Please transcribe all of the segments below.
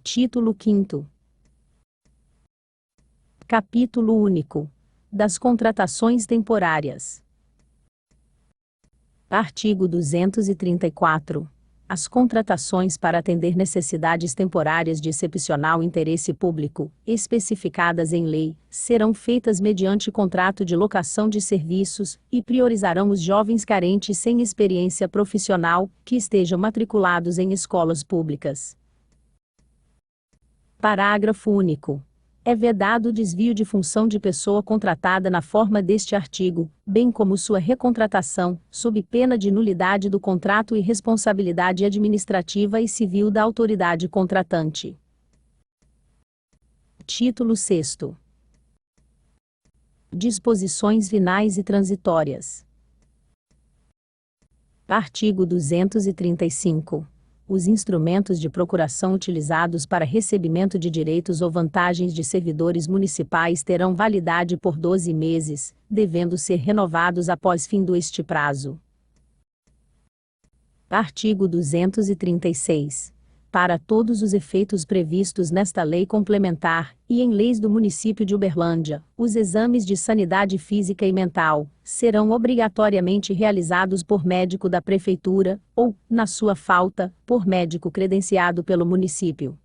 Título 5º. Capítulo único. Das contratações temporárias. Artigo 234. As contratações para atender necessidades temporárias de excepcional interesse público, especificadas em lei, serão feitas mediante contrato de locação de serviços, e priorizarão os jovens carentes sem experiência profissional, que estejam matriculados em escolas públicas. Parágrafo único. É vedado o desvio de função de pessoa contratada na forma deste artigo, bem como sua recontratação, sob pena de nulidade do contrato e responsabilidade administrativa e civil da autoridade contratante. Título 6º. Disposições finais e transitórias. Artigo 235. Os instrumentos de procuração utilizados para recebimento de direitos ou vantagens de servidores municipais terão validade por 12 meses, devendo ser renovados após fim deste prazo. Artigo 236. Para todos os efeitos previstos nesta lei complementar, e em leis do município de Uberlândia, os exames de sanidade física e mental serão obrigatoriamente realizados por médico da prefeitura, ou, na sua falta, por médico credenciado pelo município.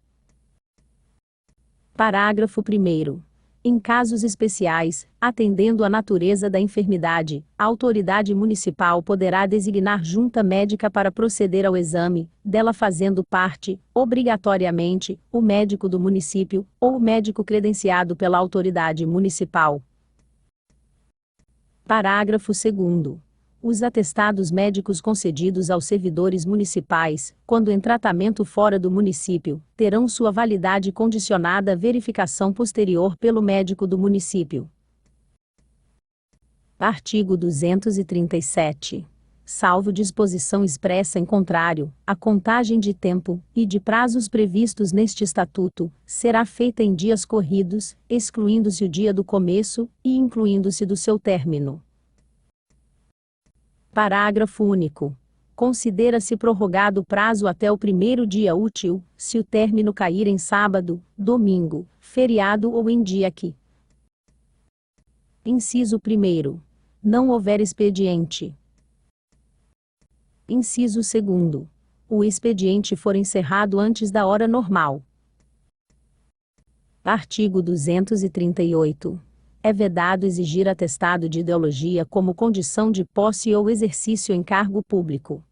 Parágrafo 1º. Em casos especiais, atendendo à natureza da enfermidade, a autoridade municipal poderá designar junta médica para proceder ao exame, dela fazendo parte, obrigatoriamente, o médico do município, ou o médico credenciado pela autoridade municipal. Parágrafo 2º. Os atestados médicos concedidos aos servidores municipais, quando em tratamento fora do município, terão sua validade condicionada à verificação posterior pelo médico do município. Artigo 237. Salvo disposição expressa em contrário, a contagem de tempo e de prazos previstos neste estatuto será feita em dias corridos, excluindo-se o dia do começo e incluindo-se do seu término. Parágrafo único. Considera-se prorrogado o prazo até o primeiro dia útil, se o término cair em sábado, domingo, feriado ou em dia que: Inciso 1º. Não houver expediente. Inciso 2º. O expediente for encerrado antes da hora normal. Artigo 238. É vedado exigir atestado de ideologia como condição de posse ou exercício em cargo público.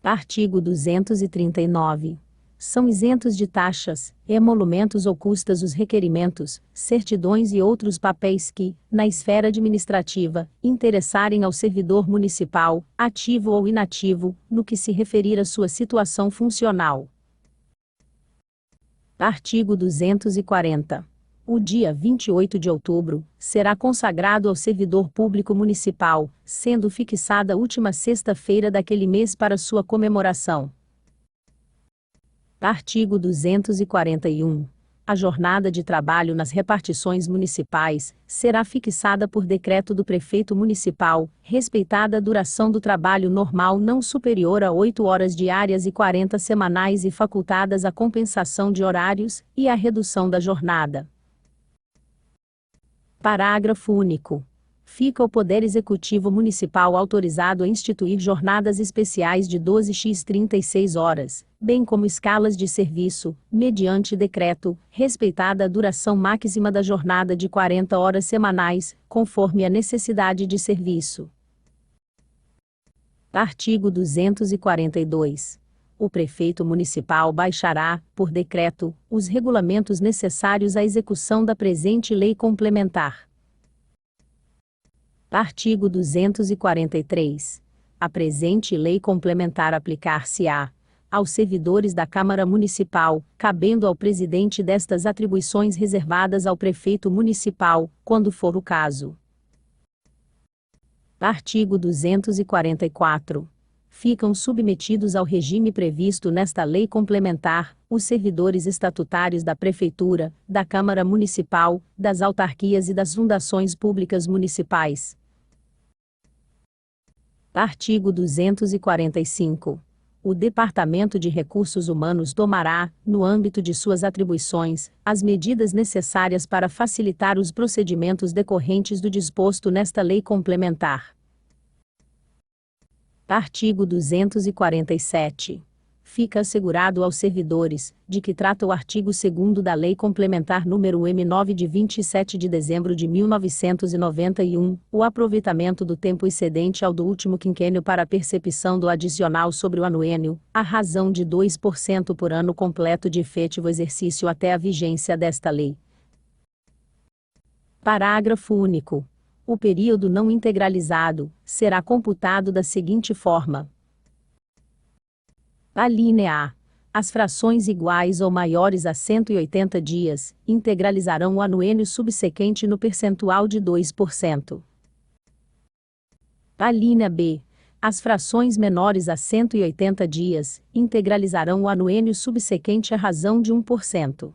Artigo 239. São isentos de taxas, emolumentos ou custas os requerimentos, certidões e outros papéis que, na esfera administrativa, interessarem ao servidor municipal, ativo ou inativo, no que se referir à sua situação funcional. Artigo 240. O dia 28 de outubro será consagrado ao servidor público municipal, sendo fixada a última sexta-feira daquele mês para sua comemoração. Artigo 241. A jornada de trabalho nas repartições municipais será fixada por decreto do prefeito municipal, respeitada a duração do trabalho normal não superior a 8 horas diárias e 40 semanais e facultadas a compensação de horários e a redução da jornada. Parágrafo único. Fica o Poder Executivo Municipal autorizado a instituir jornadas especiais de 12x 36 horas, bem como escalas de serviço, mediante decreto, respeitada a duração máxima da jornada de 40 horas semanais, conforme a necessidade de serviço. Artigo 242. O prefeito municipal baixará, por decreto, os regulamentos necessários à execução da presente lei complementar. Artigo 243. A presente lei complementar aplicar-se-á aos servidores da Câmara Municipal, cabendo ao presidente destas atribuições reservadas ao prefeito municipal, quando for o caso. Artigo 244. Ficam submetidos ao regime previsto nesta lei complementar, os servidores estatutários da Prefeitura, da Câmara Municipal, das autarquias e das fundações públicas municipais. Artigo 245. O Departamento de Recursos Humanos tomará, no âmbito de suas atribuições, as medidas necessárias para facilitar os procedimentos decorrentes do disposto nesta lei complementar. Artigo 247. Fica assegurado aos servidores, de que trata o artigo 2º da Lei Complementar nº M9 de 27 de dezembro de 1991, o aproveitamento do tempo excedente ao do último quinquênio para a percepção do adicional sobre o anuênio, à razão de 2% por ano completo de efetivo exercício até a vigência desta lei. Parágrafo único. O período não integralizado será computado da seguinte forma: alínea A. As frações iguais ou maiores a 180 dias integralizarão o anuênio subsequente no percentual de 2%. Alínea B. As frações menores a 180 dias integralizarão o anuênio subsequente à razão de 1%.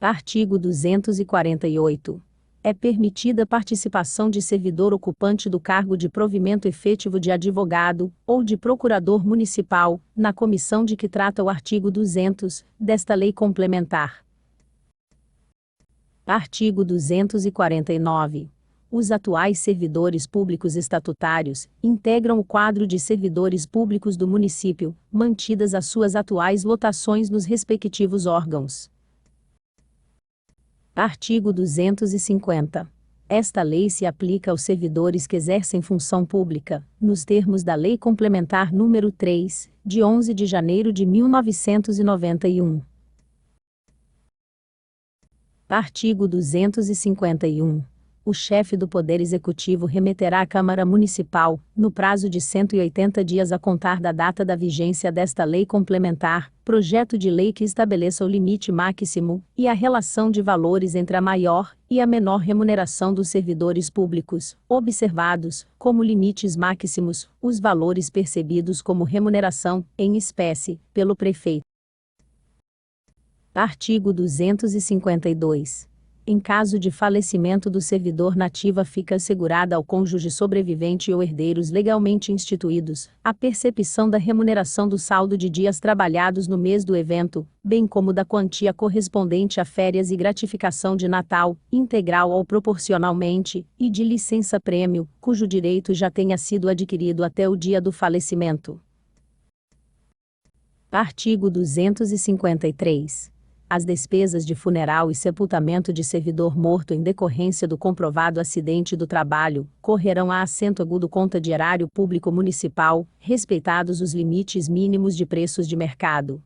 Artigo 248. É permitida a participação de servidor ocupante do cargo de provimento efetivo de advogado, ou de procurador municipal, na comissão de que trata o artigo 200, desta lei complementar. Artigo 249. Os atuais servidores públicos estatutários integram o quadro de servidores públicos do município, mantidas as suas atuais lotações nos respectivos órgãos. Artigo 250. Esta lei se aplica aos servidores que exercem função pública, nos termos da Lei Complementar nº 3, de 11 de janeiro de 1991. Artigo 251. O chefe do Poder Executivo remeterá à Câmara Municipal, no prazo de 180 dias a contar da data da vigência desta lei complementar, projeto de lei que estabeleça o limite máximo e a relação de valores entre a maior e a menor remuneração dos servidores públicos, observados, como limites máximos, os valores percebidos como remuneração, em espécie, pelo prefeito. Artigo 252. Em caso de falecimento do servidor nativa, fica assegurada ao cônjuge sobrevivente ou herdeiros legalmente instituídos a percepção da remuneração do saldo de dias trabalhados no mês do evento, bem como da quantia correspondente a férias e gratificação de Natal, integral ou proporcionalmente, e de licença-prêmio, cujo direito já tenha sido adquirido até o dia do falecimento. Artigo 253. As despesas de funeral e sepultamento de servidor morto em decorrência do comprovado acidente do trabalho correrão a assento agudo conta de erário público municipal, respeitados os limites mínimos de preços de mercado.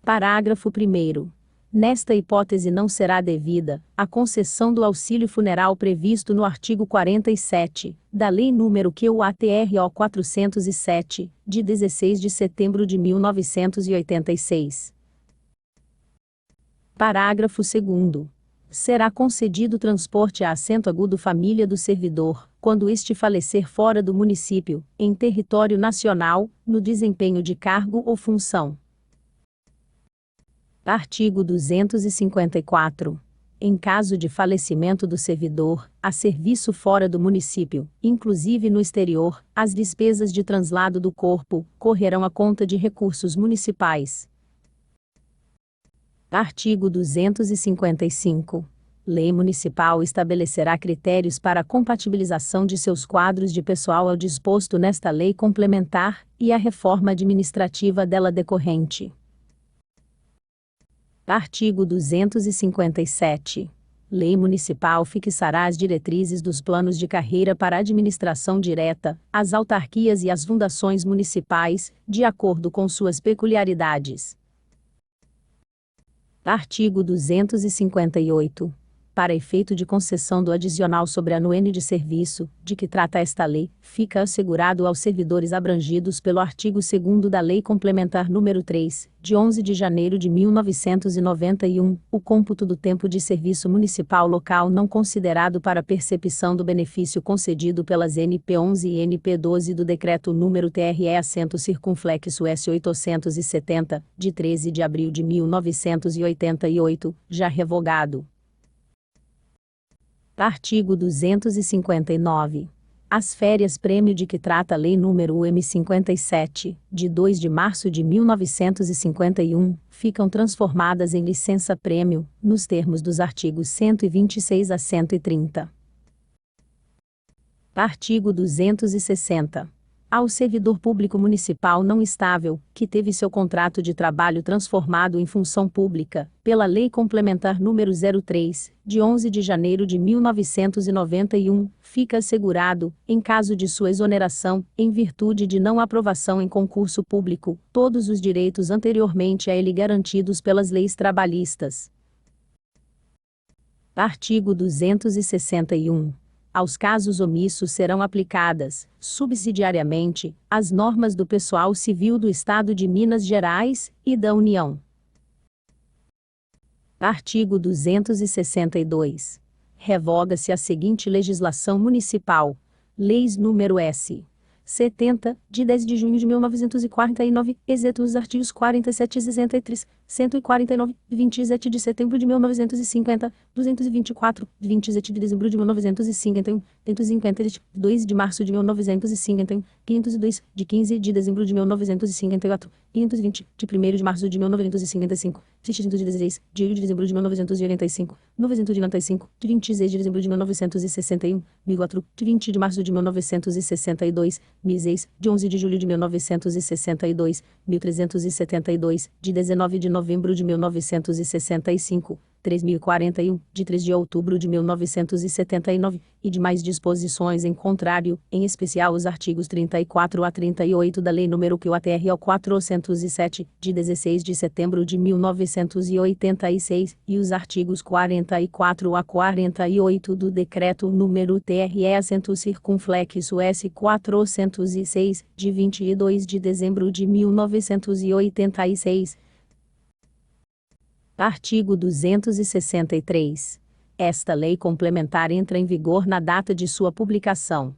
Parágrafo 1º. Nesta hipótese não será devida a concessão do auxílio funeral previsto no artigo 47 da Lei nº QUATRO 407, de 16 de setembro de 1986. Parágrafo 2º. Será concedido transporte a assento agudo família do servidor, quando este falecer fora do município, em território nacional, no desempenho de cargo ou função. Artigo 254. Em caso de falecimento do servidor, a serviço fora do município, inclusive no exterior, as despesas de translado do corpo correrão à conta de recursos municipais. Artigo 255. Lei municipal estabelecerá critérios para a compatibilização de seus quadros de pessoal ao disposto nesta lei complementar, e a reforma administrativa dela decorrente. Artigo 257. Lei municipal fixará as diretrizes dos planos de carreira para a administração direta, as autarquias e as fundações municipais, de acordo com suas peculiaridades. Artigo 258. Para efeito de concessão do adicional sobre anuênio de serviço, de que trata esta lei, fica assegurado aos servidores abrangidos pelo artigo 2º da Lei Complementar nº 3, de 11 de janeiro de 1991, o cômputo do tempo de serviço municipal local não considerado para percepção do benefício concedido pelas NP 11 e NP 12 do Decreto número TRE-*** S. 870, de 13 de abril de 1988, já revogado. Artigo 259. As férias-prêmio de que trata a Lei nº M57, de 2 de março de 1951, ficam transformadas em licença-prêmio, nos termos dos artigos 126 a 130. Artigo 260. Ao servidor público municipal não estável, que teve seu contrato de trabalho transformado em função pública, pela Lei Complementar nº 03, de 11 de janeiro de 1991, fica assegurado, em caso de sua exoneração, em virtude de não aprovação em concurso público, todos os direitos anteriormente a ele garantidos pelas leis trabalhistas. Artigo 261. Aos casos omissos serão aplicadas, subsidiariamente, as normas do Pessoal Civil do Estado de Minas Gerais e da União. Artigo 262. Revoga-se a seguinte legislação municipal: Leis número S. 70, de 10 de junho de 1949, exceto os artigos 47 e 63, 149, 27 de setembro de 1950, 224, 27 de dezembro de 1951, 250 de 2 de março de 1951, 502, de 15 de dezembro de 1954, 520, de 1º de março de 1955, 616, de 1 de dezembro de 1985, 995, de 26 de dezembro de 1961, 1004, de 20 de março de 1962, 1006, de 11 de julho de 1962, 1372, de 19 de novembro de 1965, 3041, de 3 de outubro de 1979, e demais disposições em contrário, em especial os artigos 34 a 38 da Lei nº QATRO 407, de 16 de setembro de 1986, e os artigos 44 a 48 do Decreto nº TRE-Circunflexo S. 406, de 22 de dezembro de 1986. Artigo 263. Esta lei complementar entra em vigor na data de sua publicação.